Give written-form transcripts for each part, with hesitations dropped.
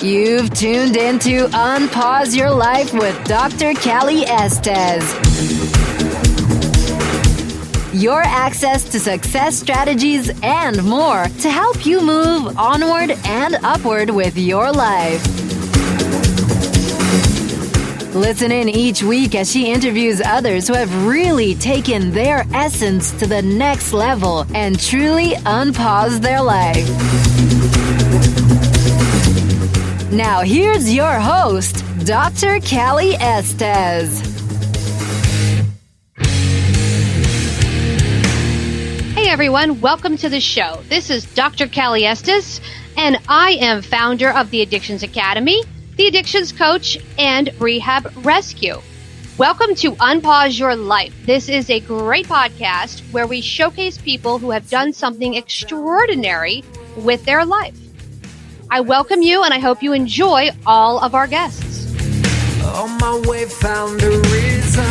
You've tuned into Unpause Your Life with Dr. Callie Estes. Your access to success strategies and more to help you move onward and upward with your life. Listen in each week as she interviews others who have really taken their essence to the next level and truly unpaused their life. Now here's your host, Dr. Callie Estes. Hey everyone, welcome to the show. This is Dr. Callie Estes, and I am founder of the Addictions Academy, the Addictions Coach, and Rehab Rescue. Welcome to Unpause Your Life. This is a great podcast where we showcase people who have done something extraordinary with their life. I welcome you, and I hope you enjoy all of our guests. On my way, found a reason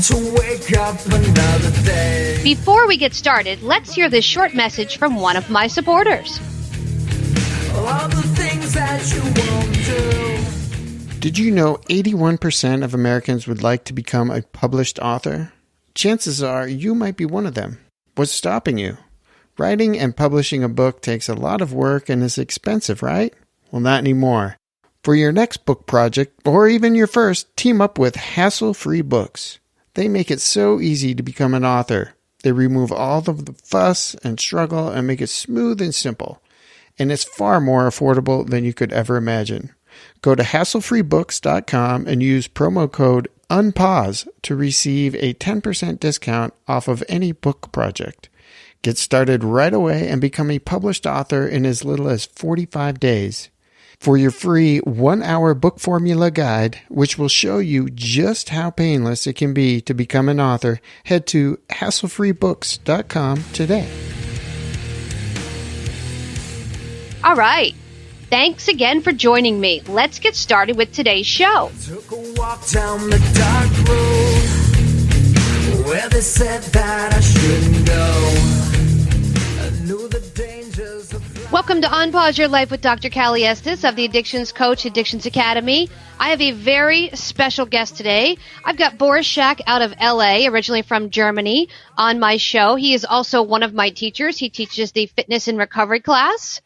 to wake up another day. Before we get started, let's hear this short message from one of my supporters. All the things that you won't do. Did you know 81% of Americans would like to become a published author? Chances are you might be one of them. What's stopping you? Writing and publishing a book takes a lot of work and is expensive, right? Well, not anymore. For your next book project, or even your first, team up with Hassle-Free Books. They make it so easy to become an author. They remove all of the fuss and struggle and make it smooth and simple. And it's far more affordable than you could ever imagine. Go to hasslefreebooks.com and use promo code UNPAUSE to receive a 10% discount off of any book project. Get started right away and become a published author in as little as 45 days. For your free 1-hour book formula guide, which will show you just how painless it can be to become an author, head to hasslefreebooks.com today. All right. Thanks again for joining me. Let's get started with today's show. Took a walk down the dark road where they said that I shouldn't go. I knew the dangers of... Welcome to Unpause Your Life with Dr. Callie Estes of the Addictions Coach, Addictions Academy. I have a very special guest today. I've got Boris Schaak out of LA, originally from Germany, on my show. He is also one of my teachers. He teaches the fitness and recovery class.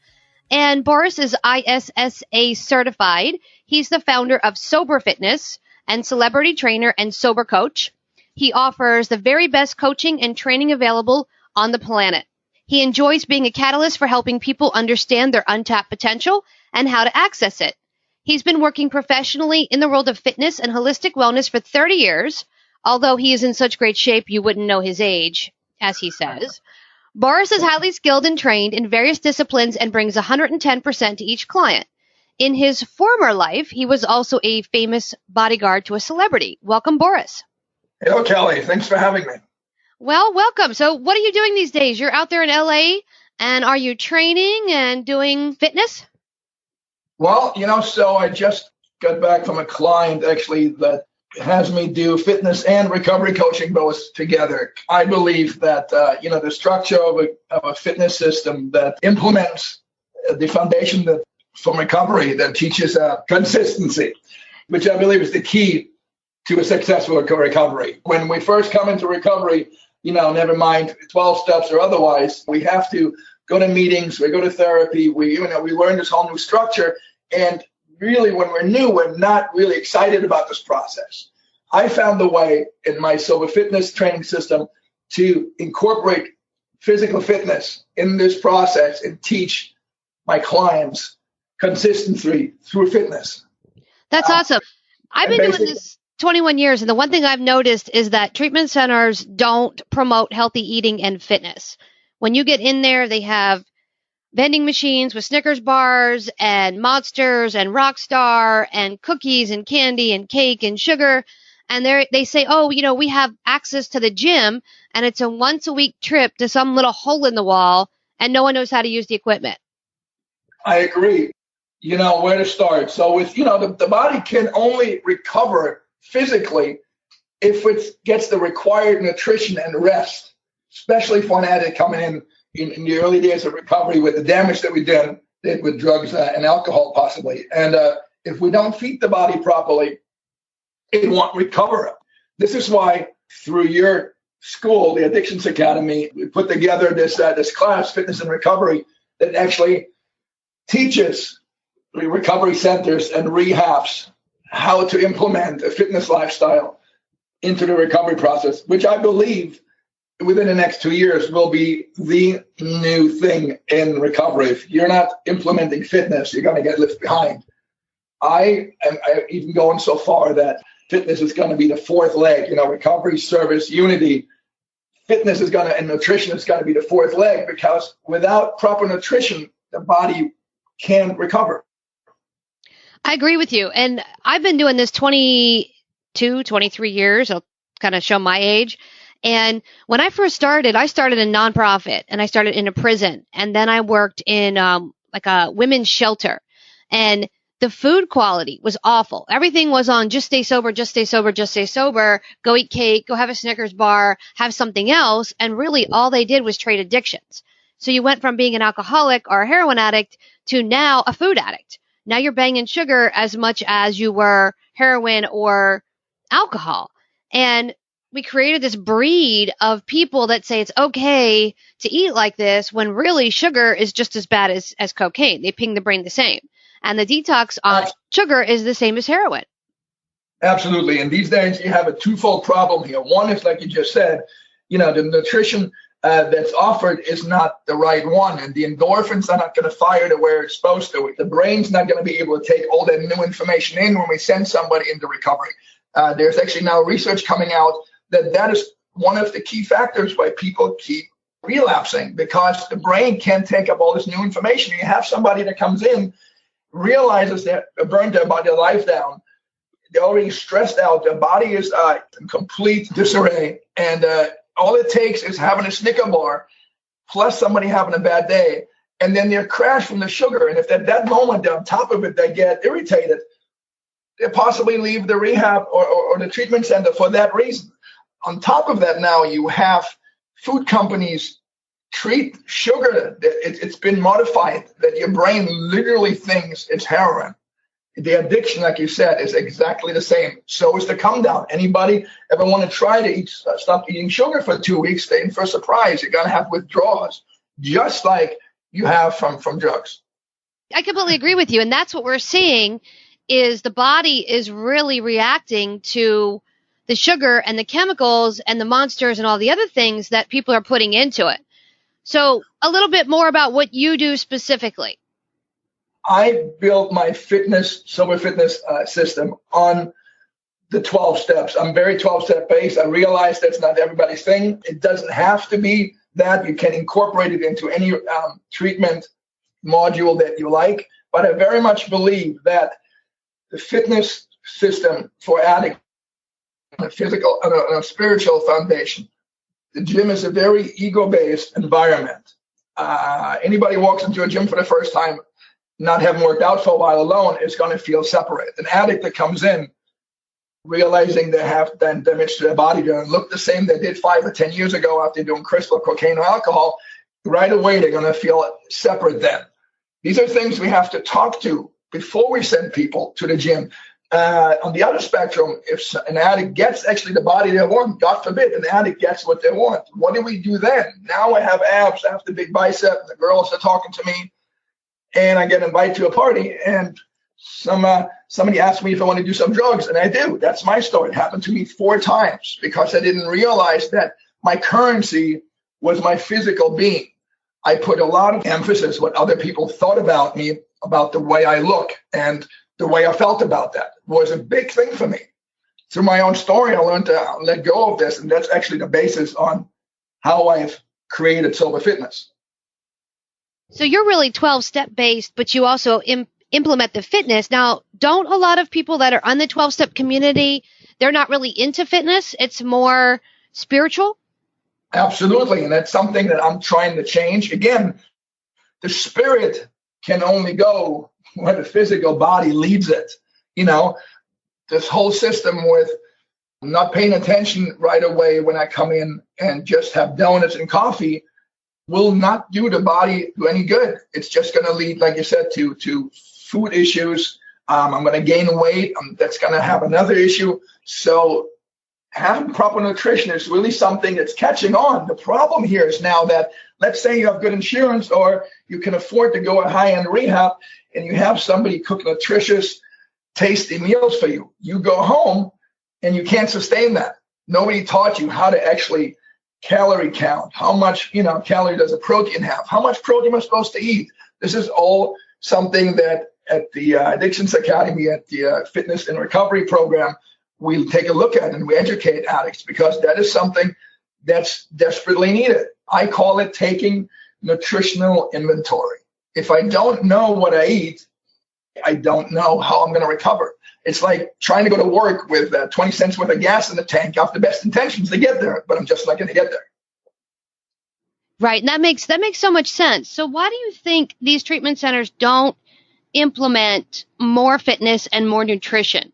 And Boris is ISSA Certified. He's the founder of Sober Fitness and celebrity trainer and sober coach. He offers the very best coaching and training available on the planet. He enjoys being a catalyst for helping people understand their untapped potential and how to access it. He's been working professionally in the world of fitness and holistic wellness for 30 years, although he is in such great shape you wouldn't know his age, as he says. Boris is highly skilled and trained in various disciplines and brings 110% to each client. In his former life, he was also a famous bodyguard to a celebrity. Welcome, Boris. Hello, Callie. Thanks for having me. Well, welcome. So what are you doing these days? You're out there in LA, and are you training and doing fitness? Well, so I just got back from a client, actually, that has me do fitness and recovery coaching both together. I believe that, the structure of a fitness system that implements the foundation for recovery, that teaches consistency, which I believe is the key to a successful recovery. When we first come into recovery, never mind 12 steps or otherwise, we have to go to meetings, we go to therapy, we learn this whole new structure. And really, when we're new, we're not really excited about this process. I found a way in my sober fitness training system to incorporate physical fitness in this process and teach my clients consistency through fitness. That's awesome. I've been doing this 21 years, and the one thing I've noticed is that treatment centers don't promote healthy eating and fitness. When you get in there, they have vending machines with Snickers bars and Monsters and Rockstar and cookies and candy and cake and sugar. And they say, we have access to the gym, and it's a once-a-week trip to some little hole in the wall, and no one knows how to use the equipment. I agree. Where to start. So with, the body can only recover physically if it gets the required nutrition and rest, especially for an addict coming in the early days of recovery with the damage that we've done did with drugs and alcohol possibly. And if we don't feed the body properly, it won't recover. This is why through your school, the Addictions Academy, we put together this class, Fitness and Recovery, that actually teaches the recovery centers and rehabs how to implement a fitness lifestyle into the recovery process, which I believe within the next 2 years will be the new thing in recovery. If you're not implementing fitness, you're going to get left behind. I am even going so far that fitness is going to be the fourth leg, recovery, service, unity. Fitness is going to, and nutrition is going to be the fourth leg, because without proper nutrition, the body can't recover. I agree with you. And I've been doing this 22, 23 years. I'll kind of show my age. And when I first started, I started in nonprofit, and I started in a prison. And then I worked in like a women's shelter. And the food quality was awful. Everything was on just stay sober, just stay sober, just stay sober, go eat cake, go have a Snickers bar, have something else. And really all they did was trade addictions. So you went from being an alcoholic or a heroin addict to now a food addict. Now you're banging sugar as much as you were heroin or alcohol. And we created this breed of people that say it's okay to eat like this, when really sugar is just as bad as cocaine. They ping the brain the same. And the detox on sugar is the same as heroin. Absolutely. And these days you have a twofold problem here. One is, like you just said, the nutrition that's offered is not the right one. And the endorphins are not going to fire to where it's supposed to. The brain's not going to be able to take all that new information in when we send somebody into recovery. There's actually now research coming out that is one of the key factors why people keep relapsing, because the brain can't take up all this new information. You have somebody that comes in, realizes that they burned their life down. They're already stressed out. Their body is in complete disarray. And all it takes is having a Snicker bar plus somebody having a bad day. And then they're crashed from the sugar. And if at that moment, on top of it, they get irritated, they possibly leave the rehab or the treatment center for that reason. On top of that, now you have food companies treat sugar. It's been modified that your brain literally thinks it's heroin. The addiction, like you said, is exactly the same. So is the come down. Anybody ever want to try to stop eating sugar for 2 weeks, stay in for a surprise. You're going to have withdrawals, just like you have from drugs. I completely agree with you. And that's what we're seeing, is the body is really reacting to the sugar and the chemicals and the monsters and all the other things that people are putting into it. So a little bit more about what you do specifically. I built my sober fitness system on the 12 steps. I'm very 12-step based. I realize that's not everybody's thing. It doesn't have to be that. You can incorporate it into any treatment module that you like. But I very much believe that the fitness system for addicts, on a physical and a spiritual foundation. The gym is a very ego-based environment. Anybody walks into a gym for the first time, not having worked out for a while alone, is going to feel separate. An addict that comes in realizing they have done damage to their body, they don't look the same they did 5 or 10 years ago after doing crystal, cocaine, or alcohol, right away they're going to feel separate then. These are things we have to talk to before we send people to the gym. On the other spectrum, if an addict gets actually the body they want, God forbid, an addict gets what they want, what do we do then? Now I have abs, I have the big bicep, and the girls are talking to me, and I get invited to a party, and somebody asked me if I want to do some drugs, and I do. That's my story. It happened to me 4 times because I didn't realize that my currency was my physical being. I put a lot of emphasis what other people thought about me, about the way I look, and the way I felt about that was a big thing for me. Through my own story, I learned to let go of this, and that's actually the basis on how I've created Sober Fitness. So you're really 12-step based, but you also implement the fitness. Now, don't a lot of people that are on the 12-step community, they're not really into fitness? It's more spiritual? Absolutely, and that's something that I'm trying to change. Again, the spirit can only go where the physical body leads it. This whole system with not paying attention right away when I come in and just have donuts and coffee will not do the body any good. It's just going to lead, like you said, to food issues. I'm going to gain weight. That's going to have another issue. So having proper nutrition is really something that's catching on. The problem here is now that, let's say you have good insurance or you can afford to go a high-end rehab and you have somebody cook nutritious, tasty meals for you. You go home and you can't sustain that. Nobody taught you how to actually calorie count, how much, calorie does a protein have, how much protein am I supposed to eat. This is all something that at the Addictions Academy, at the Fitness and Recovery Program, we take a look at and we educate addicts, because that is something that's desperately needed. I call it taking nutritional inventory. If I don't know what I eat, I don't know how I'm going to recover. It's like trying to go to work with 20 cents worth of gas in the tank. I have the best intentions to get there, but I'm just not going to get there. Right. And that makes so much sense. So why do you think these treatment centers don't implement more fitness and more nutrition?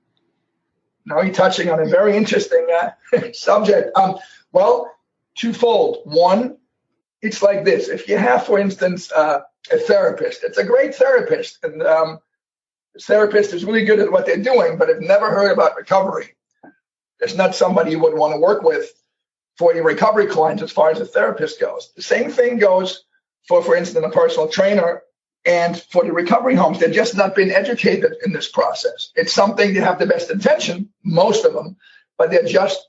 Now you're touching on a very interesting subject. Well, twofold. One, it's like this. If you have, for instance, a therapist, it's a great therapist, and the therapist is really good at what they're doing, but have never heard about recovery. It's not somebody you would want to work with for your recovery clients as far as a therapist goes. The same thing goes for instance, a personal trainer and for the recovery homes. They've just not been educated in this process. It's something they have the best intention, most of them, but they're just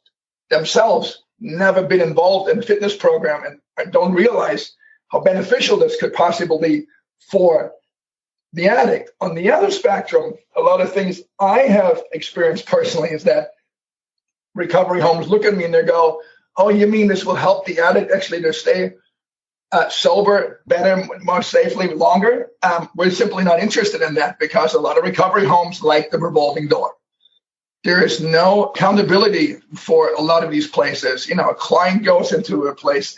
themselves never been involved in a fitness program and don't realize how beneficial this could possibly be for the addict. On the other spectrum, a lot of things I have experienced personally is that recovery homes look at me and they go, "Oh, you mean this will help the addict actually to stay sober better, more safely, longer?" We're simply not interested in that, because a lot of recovery homes like the revolving door. There is no accountability for a lot of these places. A client goes into a place,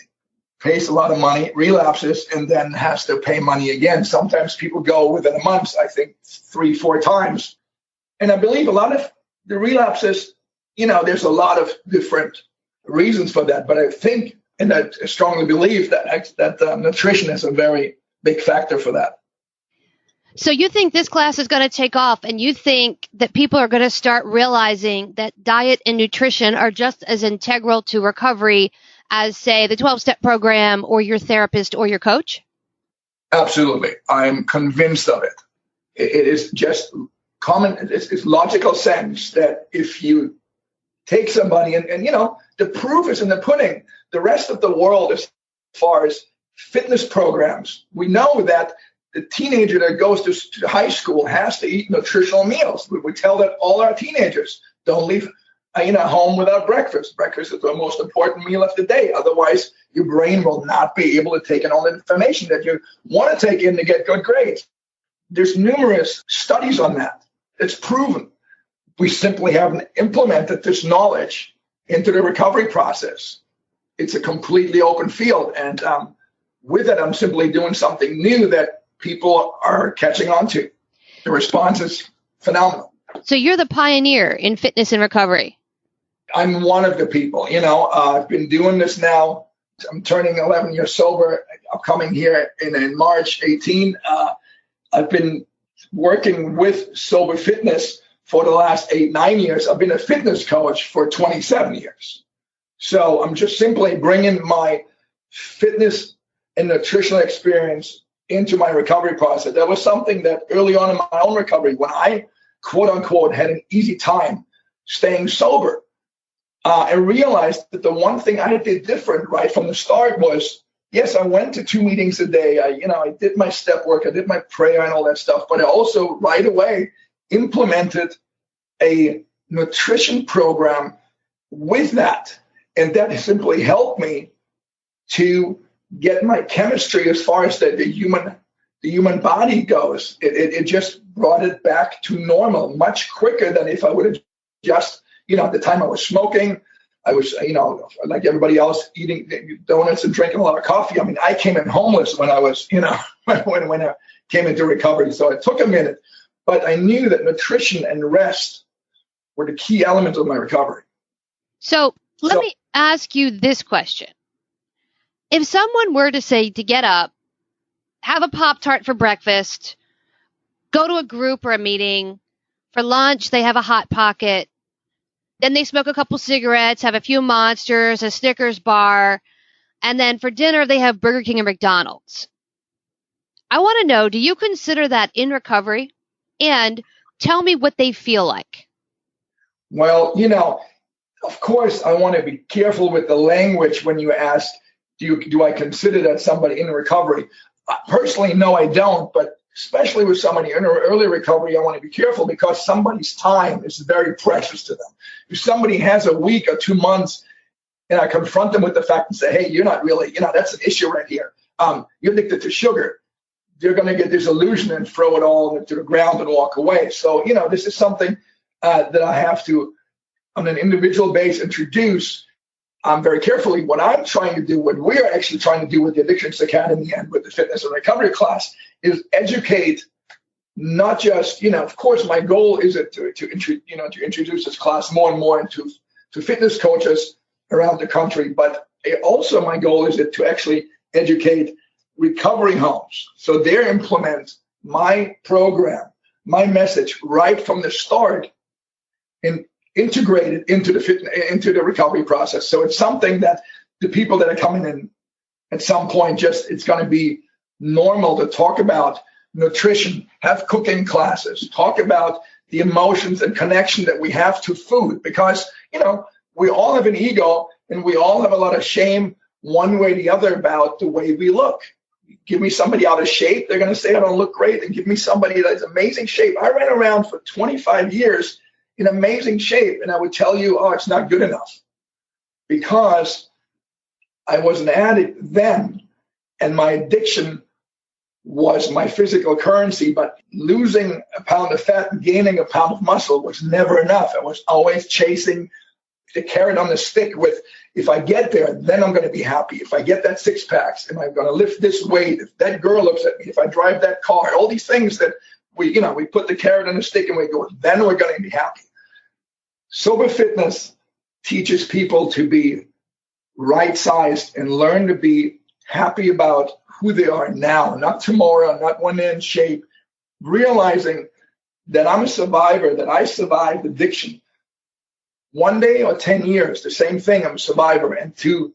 pays a lot of money, relapses, and then has to pay money again. Sometimes people go within a month, I think 3-4 times. And I believe a lot of the relapses, there's a lot of different reasons for that. But I think, and I strongly believe that nutrition is a very big factor for that. So you think this class is going to take off, and you think that people are going to start realizing that diet and nutrition are just as integral to recovery as, say, the 12-step program or your therapist or your coach? Absolutely. I'm convinced of it. It is just common, it's logical sense that if you take somebody and the proof is in the pudding. The rest of the world, as far as fitness programs, we know that the teenager that goes to high school has to eat nutritional meals. We tell that all our teenagers don't leave home without breakfast. Breakfast is the most important meal of the day. Otherwise, your brain will not be able to take in all the information that you want to take in to get good grades. There's numerous studies on that. It's proven. We simply haven't implemented this knowledge into the recovery process. It's a completely open field. And with it, I'm simply doing something new that people are catching on to. The response is phenomenal. So you're the pioneer in fitness and recovery. I'm one of the people. I've been doing this now. I'm turning 11 years sober. I'm coming here in March 18. I've been working with Sober Fitness for the last 8-9 years. I've been a fitness coach for 27 years. So I'm just simply bringing my fitness and nutritional experience into my recovery process. That was something that early on in my own recovery, when I, quote unquote, had an easy time staying sober, I realized that the one thing I did different right from the start was, yes, I went to 2 meetings a day. I did my step work. I did my prayer and all that stuff. But I also right away implemented a nutrition program with that. And that simply helped me to get my chemistry as far as the human body goes. It just brought it back to normal much quicker than if I would have just, at the time I was smoking, I was, like everybody else, eating donuts and drinking a lot of coffee. I mean, I came in homeless when I was, when I came into recovery. So it took a minute, but I knew that nutrition and rest were the key elements of my recovery. So let me ask you this question. If someone were to say to get up, have a Pop-Tart for breakfast, go to a group or a meeting, for lunch they have a Hot Pocket, then they smoke a couple cigarettes, have a few Monsters, a Snickers bar, and then for dinner they have Burger King or McDonald's. I want to know, do you consider that in recovery? And tell me what they feel like. Well, of course, I want to be careful with the language when you ask, do I consider that somebody in recovery? Personally, no, I don't. But especially with somebody in early recovery, I want to be careful because somebody's time is very precious to them. If somebody has a week or 2 months and I confront them with the fact and say, hey, you're not really, that's an issue right here. You're addicted to sugar. They're going to get disillusioned and throw it all into the ground and walk away. So, this is something that I have to, on an individual basis, introduce very carefully. What I'm trying to do, what we're actually trying to do with the Addictions Academy and with the fitness and recovery class is educate, not just, of course, my goal is to introduce this class more and more into fitness coaches around the country. But also my goal is to actually educate recovery homes. So they implement my program, my message right from the start and integrate it into the recovery process. So it's something that the people that are coming in at some point, it's going to be normal to talk about nutrition, have cooking classes, talk about the emotions and connection that we have to food, because, we all have an ego and we all have a lot of shame one way or the other about the way we look. Give me somebody out of shape, they're going to say I don't look great, and give me somebody that's amazing shape. I ran around for 25 years in amazing shape, and I would tell you, it's not good enough because I was an addict then, and my addiction was my physical currency, but losing a pound of fat and gaining a pound of muscle was never enough. I was always chasing the carrot on the stick with, if I get there, then I'm going to be happy. If I get that 6-packs, am I going to lift this weight? If that girl looks at me, if I drive that car, all these things that we put the carrot on the stick and we go, then we're going to be happy. Sober fitness teaches people to be right-sized and learn to be happy about who they are now, not tomorrow, not when they're in shape, realizing that I'm a survivor, that I survived addiction. 1 day or 10 years, the same thing, I'm a survivor. And to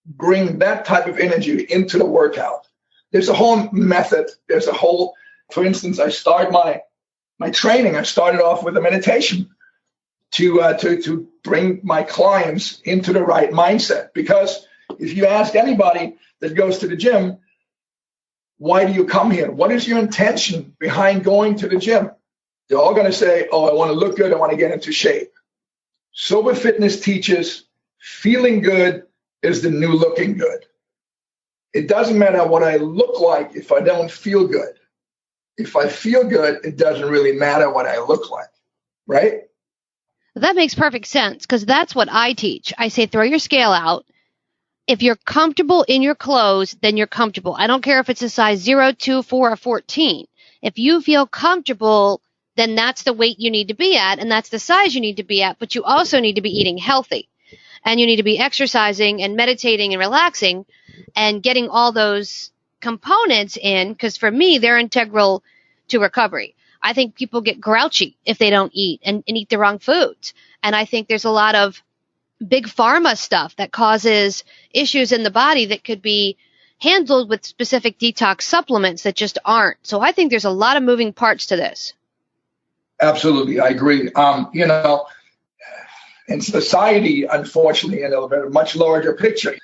bring that type of energy into the workout. There's a whole method. For instance, I start my training. I started off with a meditation to bring my clients into the right mindset. Because if you ask anybody that goes to the gym, why do you come here? What is your intention behind going to the gym? They're all going to say, I want to look good. I want to get into shape. Sober fitness teaches feeling good is the new looking good. It doesn't matter what I look like if I don't feel good. If I feel good, it doesn't really matter what I look like, right? That makes perfect sense, because that's what I teach. I say throw your scale out. If you're comfortable in your clothes, then you're comfortable. I don't care if it's a size 0, 2, 4, or 14. If you feel comfortable, then that's the weight you need to be at, and that's the size you need to be at, but you also need to be eating healthy. And you need to be exercising and meditating and relaxing and getting all those components in, because for me, they're integral to recovery. I think people get grouchy if they don't eat and eat the wrong foods. And I think there's a lot of big pharma stuff that causes issues in the body that could be handled with specific detox supplements that just aren't. So I think there's a lot of moving parts to this. Absolutely, I agree. In society, unfortunately, in a much larger picture,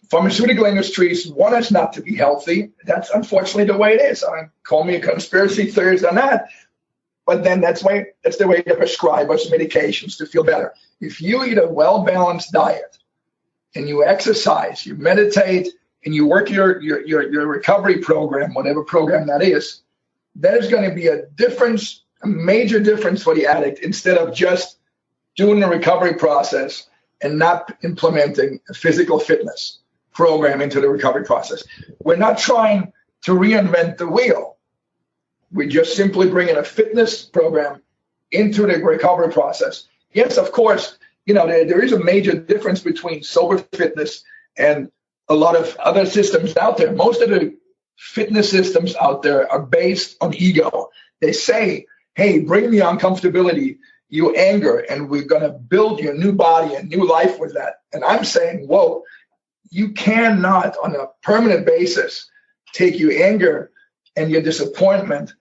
pharmaceutical industries want us not to be healthy. That's unfortunately the way it is. Call me a conspiracy theorist on that, but then that's the way they prescribe us medications to feel better. If you eat a well-balanced diet and you exercise, you meditate, and you work your recovery program, whatever program that is going to be a difference, a major difference for the addict, instead of just doing the recovery process and not implementing a physical fitness program into the recovery process. We're not trying to reinvent the wheel. We just simply bring in a fitness program into the recovery process. Yes, of course, there is a major difference between sober fitness and a lot of other systems out there. Most of the fitness systems out there are based on ego. They say, hey, bring me uncomfortability, you anger, and we're going to build you a new body and new life with that. And I'm saying, whoa, you cannot on a permanent basis take your anger and your disappointment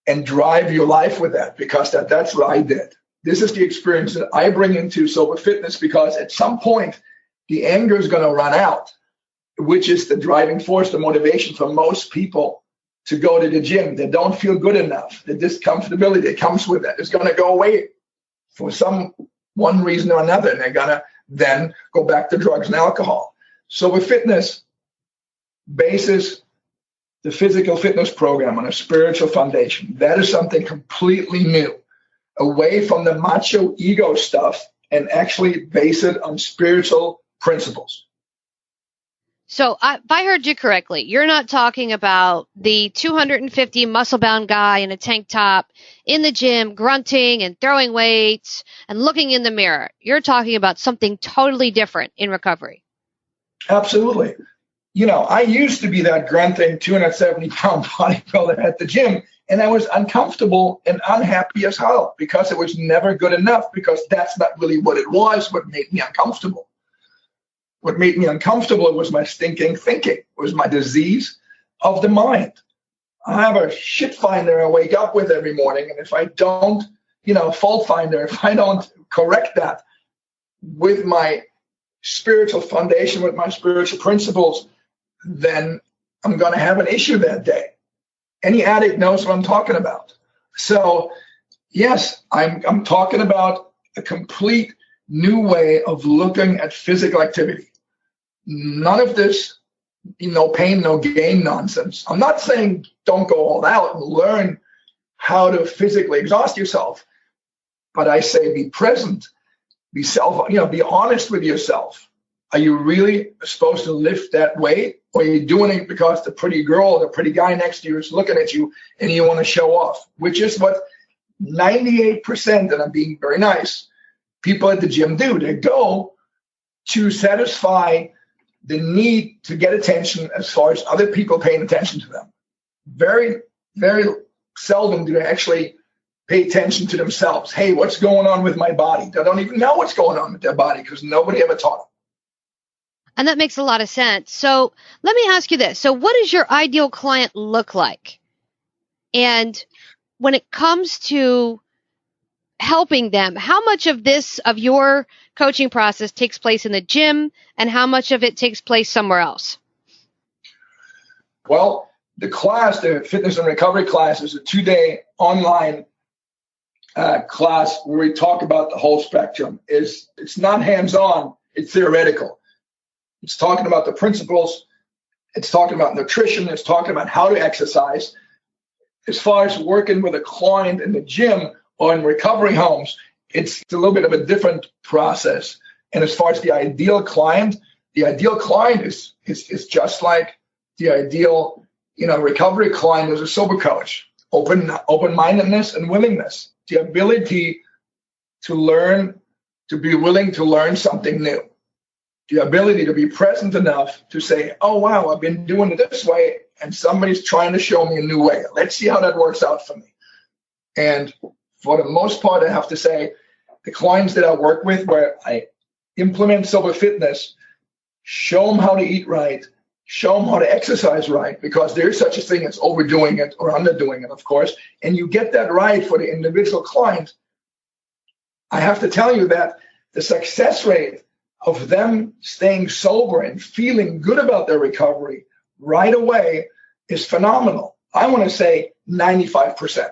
and drive your life with that, because that's what I did. This is the experience that I bring into sober fitness, because at some point, the anger is going to run out, which is the driving force, the motivation for most people to go to the gym. They don't feel good enough. The discomfortability that comes with that is going to go away for one reason or another, and they're going to then go back to drugs and alcohol. So with fitness, bases the physical fitness program on a spiritual foundation. That is something completely new, away from the macho ego stuff, and actually base it on spiritual principles. So if I heard you correctly, you're not talking about the 250 muscle-bound guy in a tank top in the gym grunting and throwing weights and looking in the mirror. You're talking about something totally different in recovery. Absolutely. I used to be that grunting 270-pound bodybuilder at the gym, and I was uncomfortable and unhappy as hell because it was never good enough, because that's not really what it was, what made me uncomfortable. What made me uncomfortable was my stinking thinking, was my disease of the mind. I have a shit finder I wake up with every morning, and if I don't, fault finder, if I don't correct that with my spiritual foundation, with my spiritual principles, then I'm going to have an issue that day. Any addict knows what I'm talking about. So, yes, I'm talking about a complete new way of looking at physical activity. None of this, no pain, no gain nonsense. I'm not saying don't go all out and learn how to physically exhaust yourself, but I say be present, be honest with yourself. Are you really supposed to lift that weight, or are you doing it because the pretty girl or the pretty guy next to you is looking at you and you want to show off, which is what 98%, and I'm being very nice, people at the gym do. They go to satisfy the need to get attention as far as other people paying attention to them. Very, very seldom do they actually pay attention to themselves. Hey, what's going on with my body? They don't even know what's going on with their body because nobody ever taught them. And that makes a lot of sense. So let me ask you this. So what does your ideal client look like? And when it comes to helping them, how much of your coaching process takes place in the gym, and how much of it takes place somewhere else? Well, the fitness and recovery class, is a 2-day online class where we talk about the whole spectrum. It's not hands-on, it's theoretical. It's talking about the principles. It's talking about nutrition. It's talking about how to exercise. As far as working with a client in the gym or in recovery homes, it's a little bit of a different process. And as far as the ideal client is just like the ideal, recovery client is a sober coach. Open-mindedness and willingness, the ability to learn, to be willing to learn something new. The ability to be present enough to say, oh, wow, I've been doing it this way, and somebody's trying to show me a new way. Let's see how that works out for me. And for the most part, I have to say, the clients that I work with where I implement sober fitness, show them how to eat right, show them how to exercise right, because there's such a thing as overdoing it or underdoing it, of course, and you get that right for the individual client. I have to tell you that the success rate of them staying sober and feeling good about their recovery right away is phenomenal. I want to say 95%.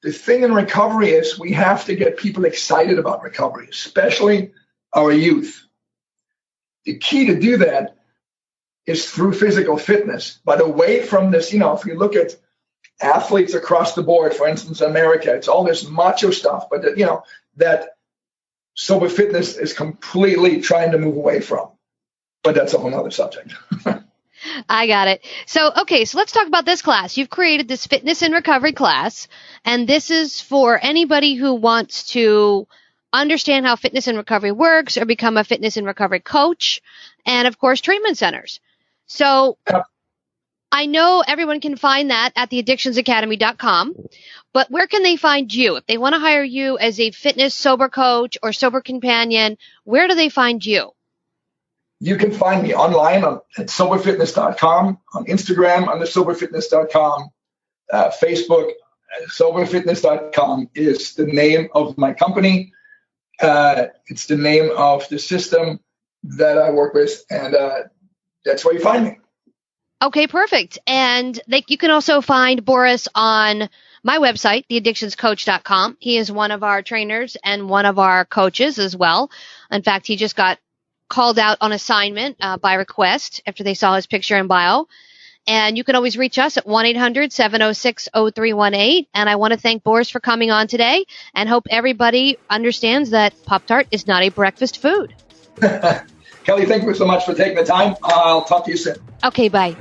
The thing in recovery is we have to get people excited about recovery, especially our youth. The key to do that is through physical fitness, but away from this, if you look at athletes across the board, for instance, in America, it's all this macho stuff, but that sober fitness is completely trying to move away from. But that's a whole other subject. I got it. So let's talk about this class. You've created this fitness and recovery class, and this is for anybody who wants to understand how fitness and recovery works or become a fitness and recovery coach, and of course, treatment centers. So I know everyone can find that at theaddictionsacademy.com, but where can they find you? If they want to hire you as a fitness sober coach or sober companion, where do they find you? You can find me online at soberfitness.com, on Instagram under soberfitness.com, Facebook, soberfitness.com is the name of my company. It's the name of the system that I work with, and that's where you find me. Okay, perfect. And you can also find Boris on my website, theaddictionscoach.com. He is one of our trainers and one of our coaches as well. In fact, he just got called out on assignment by request after they saw his picture and bio. And you can always reach us at 1-800-706-0318. And I want to thank Boris for coming on today and hope everybody understands that Pop-Tart is not a breakfast food. Kelly, thank you so much for taking the time. I'll talk to you soon. Okay, bye.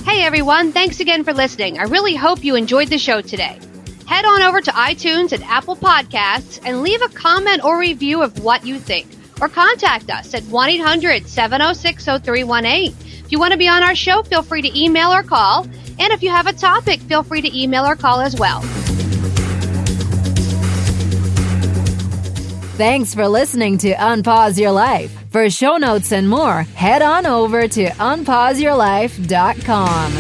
Hey, everyone. Thanks again for listening. I really hope you enjoyed the show today. Head on over to iTunes and Apple Podcasts and leave a comment or review of what you think. Or contact us at 1-800-706-0318. If you want to be on our show, feel free to email or call. And if you have a topic, feel free to email or call as well. Thanks for listening to Unpause Your Life. For show notes and more, head on over to unpauseyourlife.com.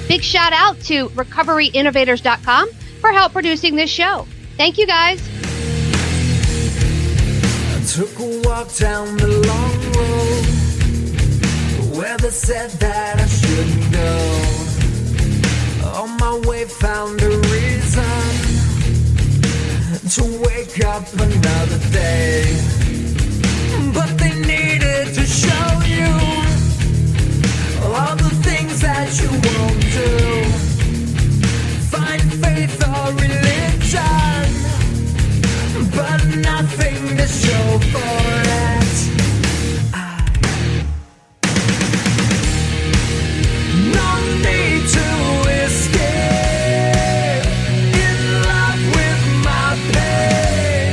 Big shout out to recoveryinnovators.com for help producing this show. Thank you, guys. I took a walk down the long road where they said that I shouldn't go. On my way found a reason to wake up another day. But they needed to show you all the things that you won't do. Find faith or religion, but nothing to show for it. No need to escape in love with my pain.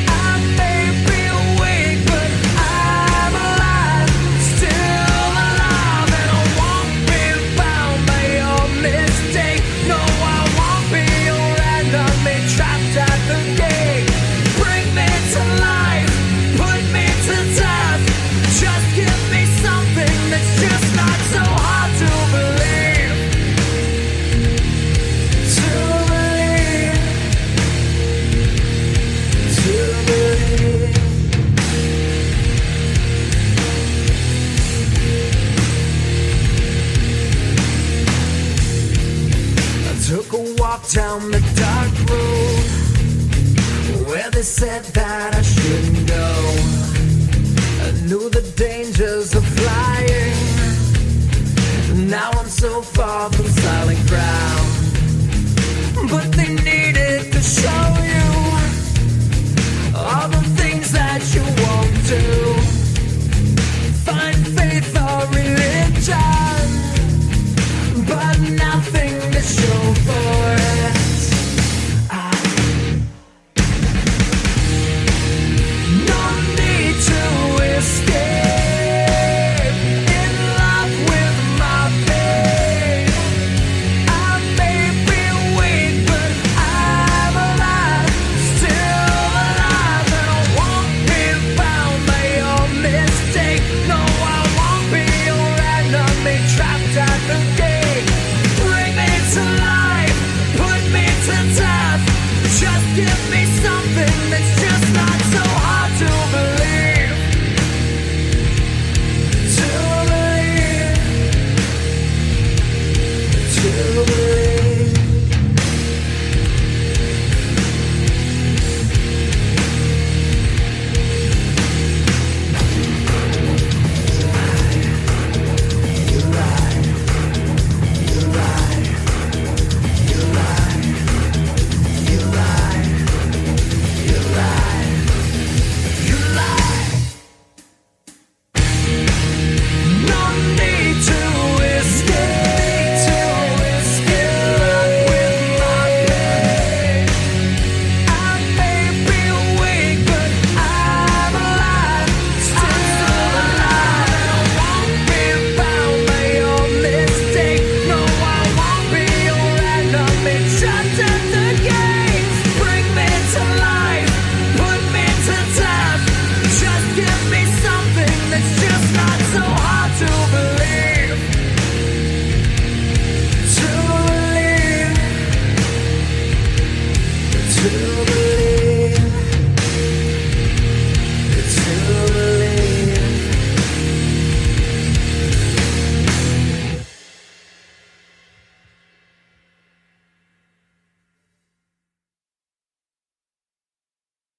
I may be awake, but I'm alive, still alive, and I won't be bound by your mistake. No, I won't be your enemy, trapped at the gate. Bring me to life, put me to death. Just give me something that's just not so hard to believe. To believe. To believe. I took a walk down the dark road where they said that I shouldn't go. I knew the dangers of flying. Now I'm so far